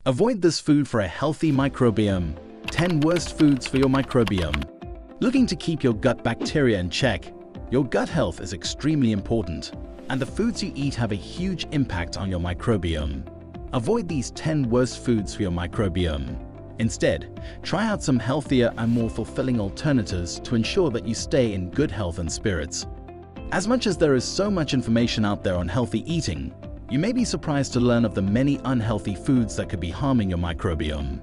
Avoid this food for a healthy microbiome. 10 worst foods for your microbiome. Looking to keep your gut bacteria in check? Your gut health is extremely important, and the foods you eat have a huge impact on your microbiome. Avoid these 10 worst foods for your microbiome. Instead, try out some healthier and more fulfilling alternatives to ensure that you stay in good health and spirits. As much as there is so much information out there on healthy eating, you may be surprised to learn of the many unhealthy foods that could be harming your microbiome.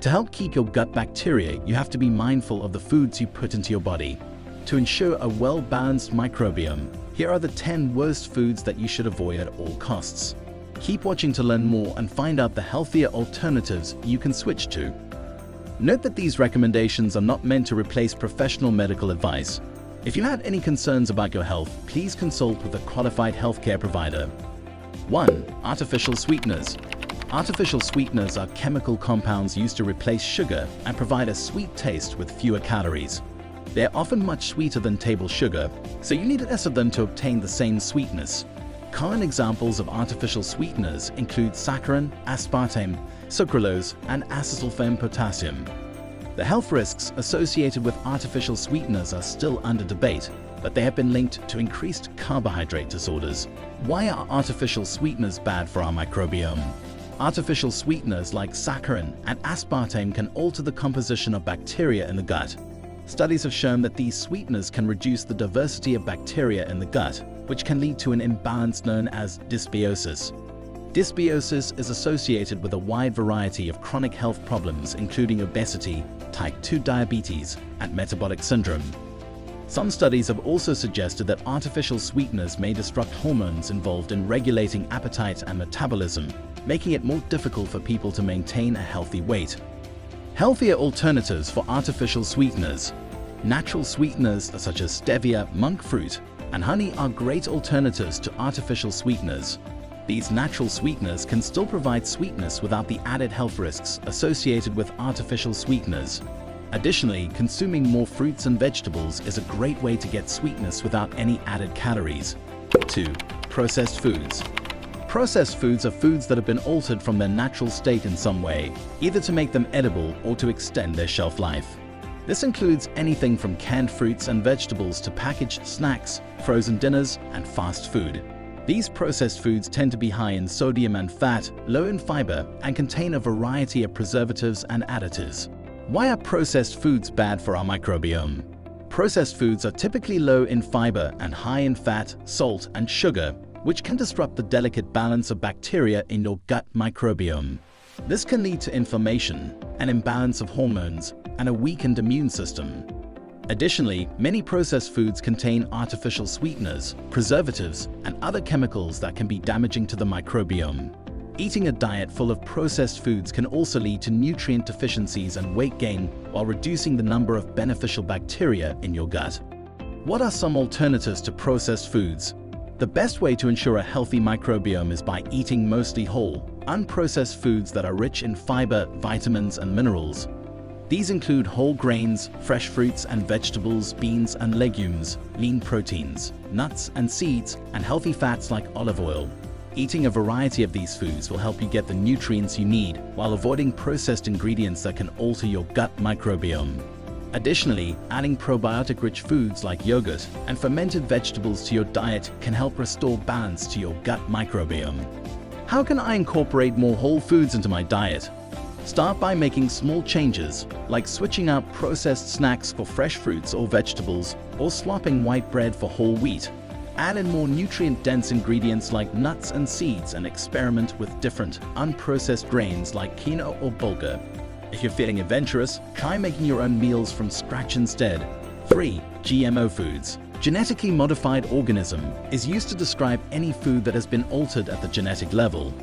To help keep your gut bacteria, you have to be mindful of the foods you put into your body. To ensure a well-balanced microbiome, here are the 10 worst foods that you should avoid at all costs. Keep watching to learn more and find out the healthier alternatives you can switch to. Note that these recommendations are not meant to replace professional medical advice. If you have any concerns about your health, please consult with a qualified healthcare provider. 1. Artificial sweeteners. Artificial sweeteners are chemical compounds used to replace sugar and provide a sweet taste with fewer calories. They are often much sweeter than table sugar, so you need less of them to obtain the same sweetness. Common examples of artificial sweeteners include saccharin, aspartame, sucralose, and acesulfame potassium. The health risks associated with artificial sweeteners are still under debate, but they have been linked to increased carbohydrate disorders. Why are artificial sweeteners bad for our microbiome? Artificial sweeteners like saccharin and aspartame can alter the composition of bacteria in the gut. Studies have shown that these sweeteners can reduce the diversity of bacteria in the gut, which can lead to an imbalance known as dysbiosis. Dysbiosis is associated with a wide variety of chronic health problems, including obesity, type 2 diabetes, and metabolic syndrome. Some studies have also suggested that artificial sweeteners may disrupt hormones involved in regulating appetite and metabolism, making it more difficult for people to maintain a healthy weight. Healthier alternatives for artificial sweeteners. Natural sweeteners such as stevia, monk fruit, and honey are great alternatives to artificial sweeteners. These natural sweeteners can still provide sweetness without the added health risks associated with artificial sweeteners. Additionally, consuming more fruits and vegetables is a great way to get sweetness without any added calories. 2. Processed foods. Processed foods are foods that have been altered from their natural state in some way, either to make them edible or to extend their shelf life. This includes anything from canned fruits and vegetables to packaged snacks, frozen dinners, and fast food. These processed foods tend to be high in sodium and fat, low in fiber, and contain a variety of preservatives and additives. Why are processed foods bad for our microbiome? Processed foods are typically low in fiber and high in fat, salt, and sugar, which can disrupt the delicate balance of bacteria in your gut microbiome. This can lead to inflammation, an imbalance of hormones, and a weakened immune system. Additionally, many processed foods contain artificial sweeteners, preservatives, and other chemicals that can be damaging to the microbiome. Eating a diet full of processed foods can also lead to nutrient deficiencies and weight gain while reducing the number of beneficial bacteria in your gut. What are some alternatives to processed foods? The best way to ensure a healthy microbiome is by eating mostly whole, unprocessed foods that are rich in fiber, vitamins, and minerals. These include whole grains, fresh fruits and vegetables, beans and legumes, lean proteins, nuts and seeds, and healthy fats like olive oil. Eating a variety of these foods will help you get the nutrients you need while avoiding processed ingredients that can alter your gut microbiome. Additionally, adding probiotic-rich foods like yogurt and fermented vegetables to your diet can help restore balance to your gut microbiome. How can I incorporate more whole foods into my diet? Start by making small changes, like switching out processed snacks for fresh fruits or vegetables, or swapping white bread for whole wheat. Add in more nutrient-dense ingredients like nuts and seeds and experiment with different, unprocessed grains like quinoa or bulgur. If you're feeling adventurous, try making your own meals from scratch instead. 3. GMO foods. Genetically modified organism is used to describe any food that has been altered at the genetic level.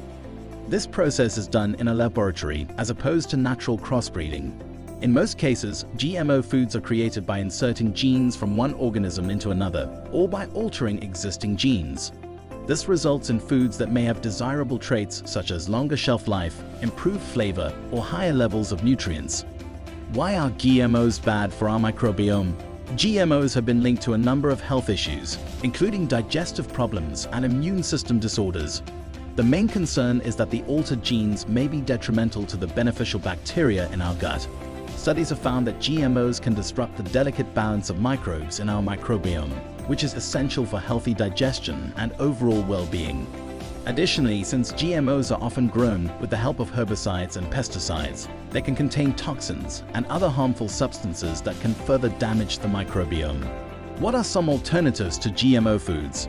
This process is done in a laboratory as opposed to natural crossbreeding. In most cases, GMO foods are created by inserting genes from one organism into another, or by altering existing genes. This results in foods that may have desirable traits such as longer shelf life, improved flavor, or higher levels of nutrients. Why are GMOs bad for our microbiome? GMOs have been linked to a number of health issues, including digestive problems and immune system disorders. The main concern is that the altered genes may be detrimental to the beneficial bacteria in our gut. Studies have found that GMOs can disrupt the delicate balance of microbes in our microbiome, which is essential for healthy digestion and overall well-being. Additionally, since GMOs are often grown with the help of herbicides and pesticides, they can contain toxins and other harmful substances that can further damage the microbiome. What are some alternatives to GMO foods?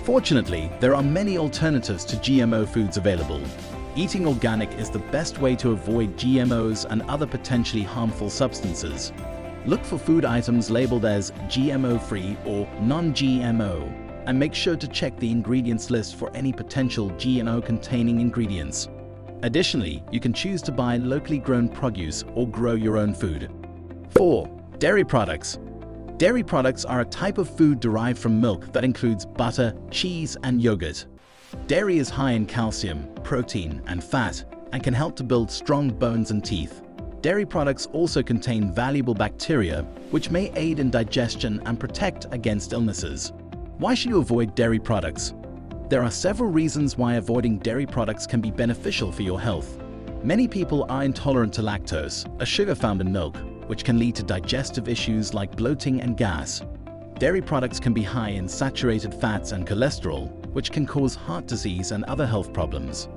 Fortunately, there are many alternatives to GMO foods available. Eating organic is the best way to avoid GMOs and other potentially harmful substances. Look for food items labeled as GMO-free or non-GMO, and make sure to check the ingredients list for any potential GMO-containing ingredients. Additionally, you can choose to buy locally grown produce or grow your own food. 4. Dairy products. Dairy products are a type of food derived from milk that includes butter, cheese, and yogurt. Dairy is high in calcium, protein, and fat, and can help to build strong bones and teeth. Dairy products also contain valuable bacteria, which may aid in digestion and protect against illnesses. Why should you avoid dairy products? There are several reasons why avoiding dairy products can be beneficial for your health. Many people are intolerant to lactose, a sugar found in milk, which can lead to digestive issues like bloating and gas. Dairy products can be high in saturated fats and cholesterol, which can cause heart disease and other health problems.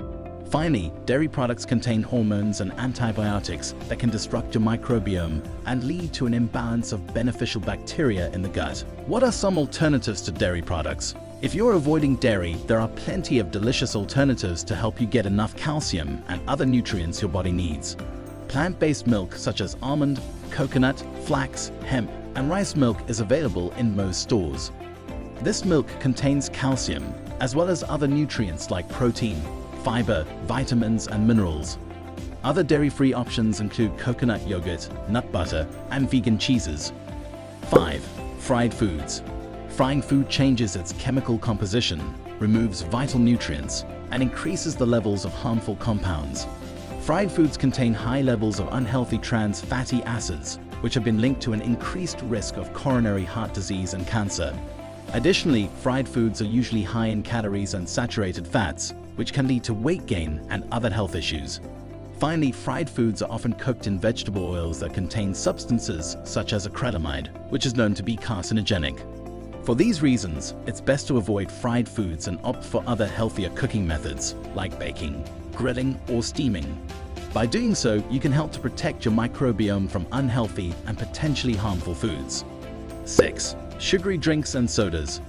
Finally, dairy products contain hormones and antibiotics that can disrupt your microbiome and lead to an imbalance of beneficial bacteria in the gut. What are some alternatives to dairy products? If you're avoiding dairy, there are plenty of delicious alternatives to help you get enough calcium and other nutrients your body needs. Plant-based milk such as almond, coconut, flax, hemp, and rice milk is available in most stores. This milk contains calcium, as well as other nutrients like protein, fiber, vitamins, and minerals. Other dairy-free options include coconut yogurt, nut butter, and vegan cheeses. 5. Fried foods. Frying food changes its chemical composition, removes vital nutrients, and increases the levels of harmful compounds. Fried foods contain high levels of unhealthy trans fatty acids, which have been linked to an increased risk of coronary heart disease and cancer. Additionally, fried foods are usually high in calories and saturated fats, which can lead to weight gain and other health issues. Finally, fried foods are often cooked in vegetable oils that contain substances such as acrylamide, which is known to be carcinogenic. For these reasons, it's best to avoid fried foods and opt for other healthier cooking methods like baking, grilling, or steaming. By doing so, you can help to protect your microbiome from unhealthy and potentially harmful foods. 6. Sugary drinks and sodas.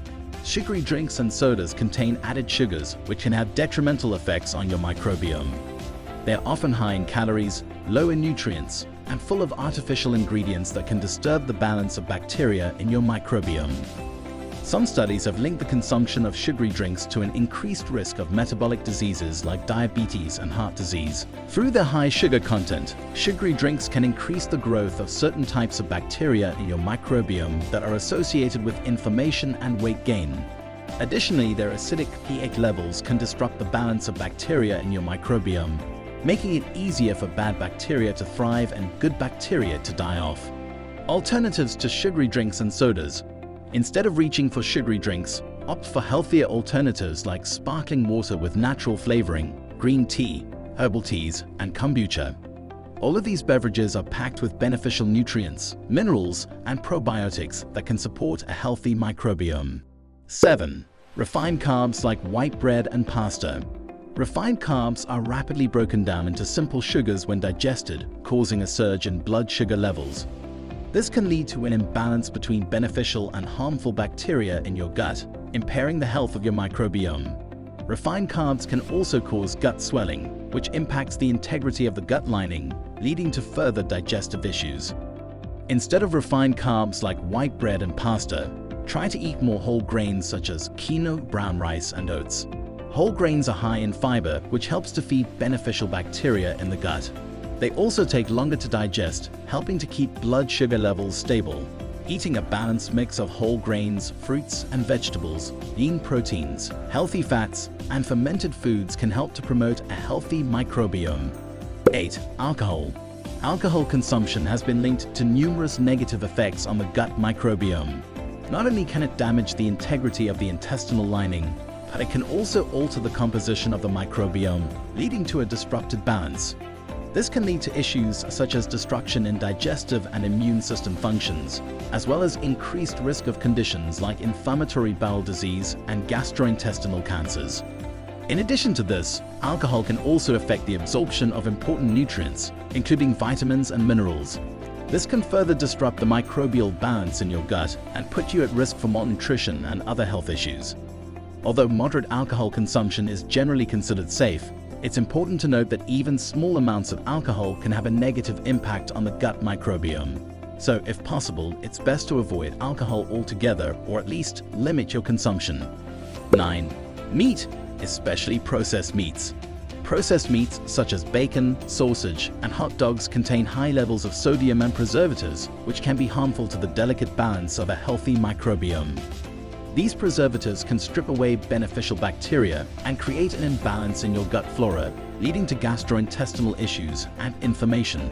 Sugary drinks and sodas contain added sugars, which can have detrimental effects on your microbiome. They are often high in calories, low in nutrients, and full of artificial ingredients that can disturb the balance of bacteria in your microbiome. Some studies have linked the consumption of sugary drinks to an increased risk of metabolic diseases like diabetes and heart disease. Through their high sugar content, sugary drinks can increase the growth of certain types of bacteria in your microbiome that are associated with inflammation and weight gain. Additionally, their acidic pH levels can disrupt the balance of bacteria in your microbiome, making it easier for bad bacteria to thrive and good bacteria to die off. Alternatives to sugary drinks and sodas. Instead of reaching for sugary drinks, opt for healthier alternatives like sparkling water with natural flavoring, green tea, herbal teas, and kombucha. All of these beverages are packed with beneficial nutrients, minerals, and probiotics that can support a healthy microbiome. 7. Refined carbs like white bread and pasta. Refined carbs are rapidly broken down into simple sugars when digested, causing a surge in blood sugar levels. This can lead to an imbalance between beneficial and harmful bacteria in your gut, impairing the health of your microbiome. Refined carbs can also cause gut swelling, which impacts the integrity of the gut lining, leading to further digestive issues. Instead of refined carbs like white bread and pasta, try to eat more whole grains such as quinoa, brown rice, and oats. Whole grains are high in fiber, which helps to feed beneficial bacteria in the gut. They also take longer to digest, helping to keep blood sugar levels stable. Eating a balanced mix of whole grains, fruits and vegetables, lean proteins, healthy fats, and fermented foods can help to promote a healthy microbiome. 8. Alcohol. Alcohol consumption has been linked to numerous negative effects on the gut microbiome. Not only can it damage the integrity of the intestinal lining, but it can also alter the composition of the microbiome, leading to a disrupted balance. This can lead to issues such as destruction in digestive and immune system functions, as well as increased risk of conditions like inflammatory bowel disease and gastrointestinal cancers. In addition to this, alcohol can also affect the absorption of important nutrients, including vitamins and minerals. This can further disrupt the microbial balance in your gut and put you at risk for malnutrition and other health issues. Although moderate alcohol consumption is generally considered safe, it's important to note that even small amounts of alcohol can have a negative impact on the gut microbiome. So, if possible, it's best to avoid alcohol altogether or at least limit your consumption. 9. Meat, especially processed meats. Processed meats such as bacon, sausage, and hot dogs contain high levels of sodium and preservatives, which can be harmful to the delicate balance of a healthy microbiome. These preservatives can strip away beneficial bacteria and create an imbalance in your gut flora, leading to gastrointestinal issues and inflammation.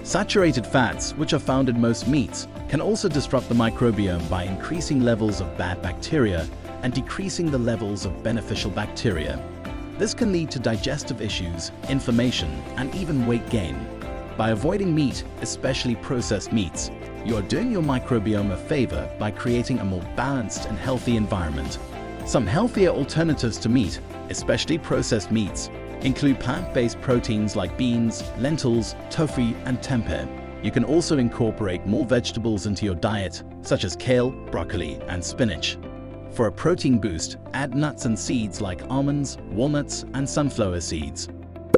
Saturated fats, which are found in most meats, can also disrupt the microbiome by increasing levels of bad bacteria and decreasing the levels of beneficial bacteria. This can lead to digestive issues, inflammation, and even weight gain. By avoiding meat, especially processed meats, you are doing your microbiome a favor by creating a more balanced and healthy environment. Some healthier alternatives to meat, especially processed meats, include plant-based proteins like beans, lentils, tofu, and tempeh. You can also incorporate more vegetables into your diet, such as kale, broccoli, and spinach. For a protein boost, add nuts and seeds like almonds, walnuts, and sunflower seeds.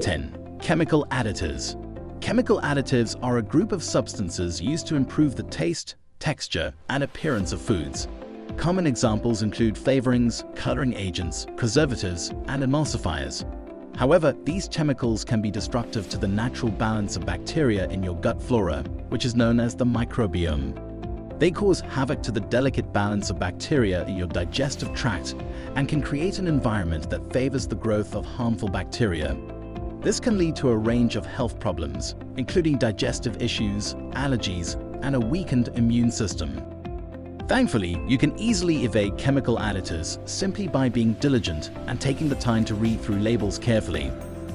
10. Chemical additives. Chemical additives are a group of substances used to improve the taste, texture, and appearance of foods. Common examples include flavorings, coloring agents, preservatives, and emulsifiers. However, these chemicals can be destructive to the natural balance of bacteria in your gut flora, which is known as the microbiome. They cause havoc to the delicate balance of bacteria in your digestive tract and can create an environment that favors the growth of harmful bacteria. This can lead to a range of health problems, including digestive issues, allergies, and a weakened immune system. Thankfully, you can easily evade chemical additives simply by being diligent and taking the time to read through labels carefully.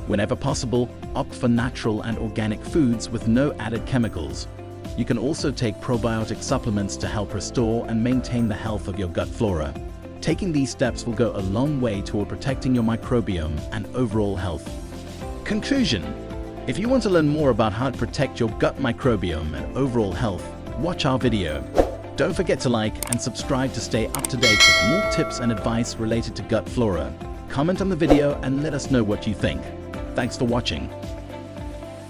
Whenever possible, opt for natural and organic foods with no added chemicals. You can also take probiotic supplements to help restore and maintain the health of your gut flora. Taking these steps will go a long way toward protecting your microbiome and overall health. Conclusion: if you want to learn more about how to protect your gut microbiome and overall health, watch our video. Don't forget to like and subscribe to stay up to date with more tips and advice related to gut flora. Comment on the video and let us know what you think. Thanks for watching.